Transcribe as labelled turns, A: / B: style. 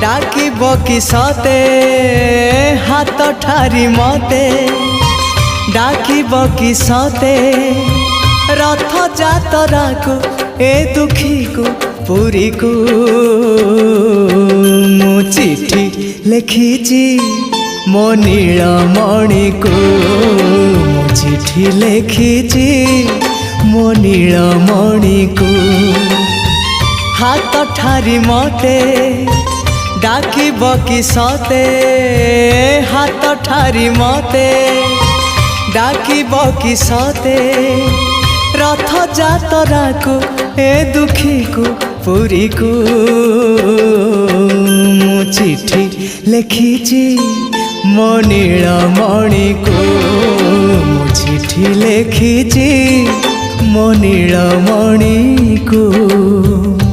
A: डाकिब कि सते हाथ ठारी मते डाकिब कि सते रथ जातरा को ए दुखी को पुरी को मु चिठी लिखिची मो नीलमणि को मु चिठी लिखिची मो नीलमणि को हाथ ठारी मते डाकिब कि सते हाथ ठारी मते डाकिब कि सते रथ जातरा को ए दुखी को पुरी को मु चिठी लिखिची मो नीलमणि को मु चिठी लिखिची मो नीलमणि को।